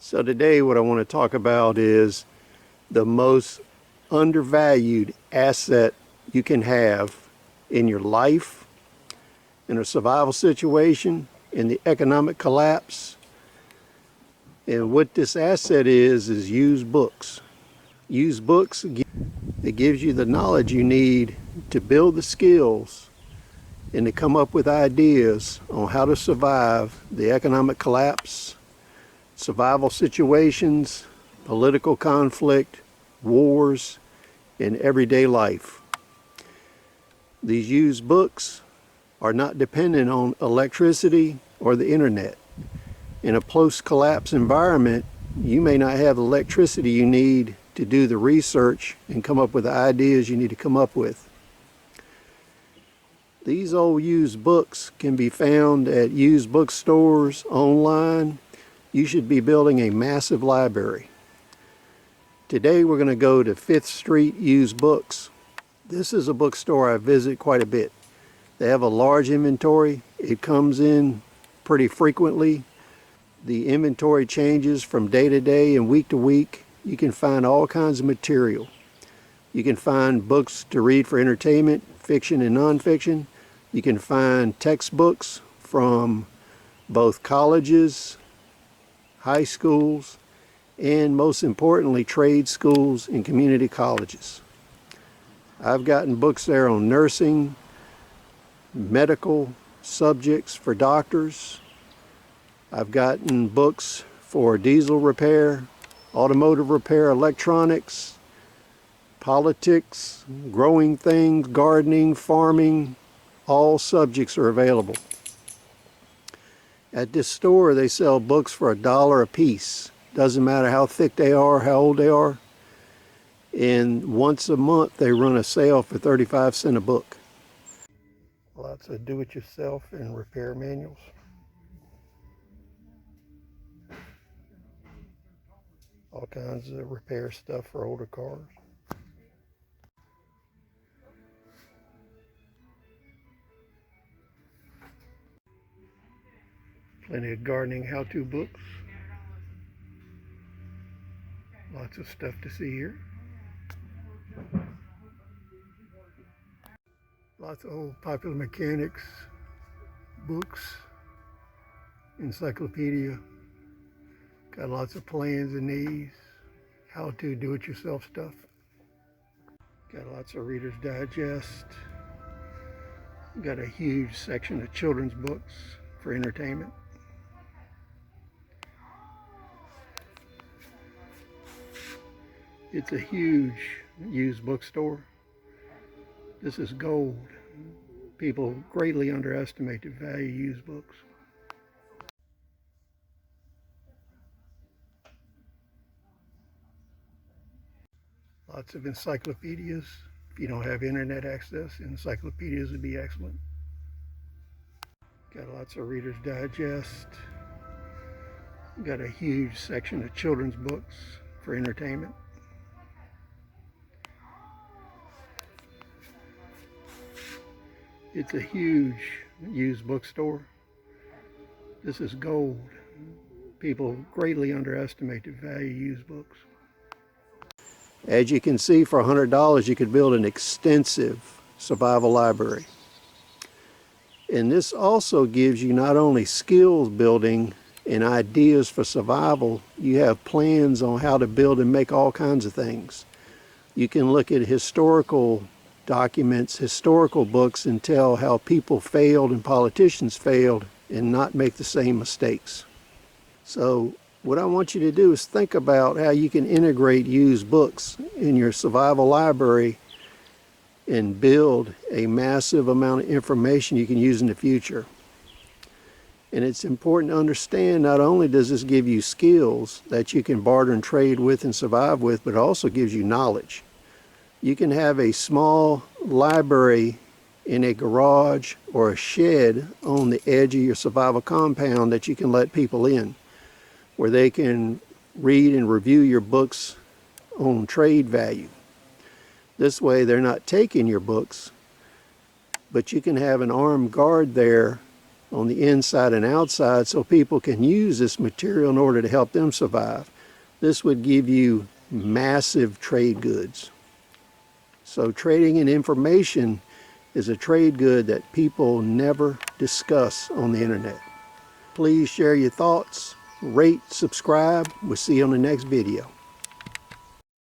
So today what I want to talk about is the most undervalued asset you can have in your life, in a survival situation, in the economic collapse. And what this asset is used books. Used books, it gives you the knowledge you need to build the skills and to come up with ideas on how to survive the economic collapse, survival situations, political conflict, wars, and everyday life. These used books are not dependent on electricity or the internet. In a post-collapse environment, you may not have the electricity you need to do the research and come up with the ideas you need to come up with. These old used books can be found at used bookstores, online. You should be building a massive library. Today we're going to go to 5th Street Used Books. This is a bookstore I visit quite a bit. They have a large inventory. It comes in pretty frequently. The inventory changes from day to day and week to week. You can find all kinds of material. You can find books to read for entertainment, fiction and nonfiction. You can find textbooks from both colleges, high schools, and most importantly, trade schools and community colleges. I've gotten books there on nursing, medical subjects for doctors. I've gotten books for diesel repair, automotive repair, electronics, politics, growing things, gardening, farming. All subjects are available. At this store, they sell books for $1 a piece. Doesn't matter how thick they are, how old they are. And once a month, they run a sale for 35 cents a book. Lots of do-it-yourself and repair manuals. All kinds of repair stuff for older cars. Plenty of gardening how-to books. Lots of stuff to see here. Lots of old Popular Mechanics books. Encyclopedia. Got lots of plans in these. How to do-it-yourself stuff. Got lots of Reader's Digest. Got a huge section of children's books for entertainment. It's a huge used bookstore. This is gold. People greatly underestimate the value of used books. Lots of encyclopedias. If you don't have internet access, encyclopedias would be excellent. Got lots of Reader's Digest. Got a huge section of children's books for entertainment. It's a huge used bookstore. This is gold. People greatly underestimate the value of used books. As you can see, for $100 you could build an extensive survival library. And this also gives you not only skills building and ideas for survival, you have plans on how to build and make all kinds of things. You can look at historical documents, historical books, and tell how people failed and politicians failed and not make the same mistakes. So what I want you to do is think about how you can integrate used books in your survival library and build a massive amount of information you can use in the future. And it's important to understand, not only does this give you skills that you can barter and trade with and survive with, but it also gives you knowledge. You can have a small library in a garage or a shed on the edge of your survival compound that you can let people in, where they can read and review your books on trade value. This way they're not taking your books, but you can have an armed guard there on the inside and outside so people can use this material in order to help them survive. This would give you massive trade goods. So trading in information is a trade good that people never discuss on the internet. Please share your thoughts, rate, subscribe. We'll see you on the next video.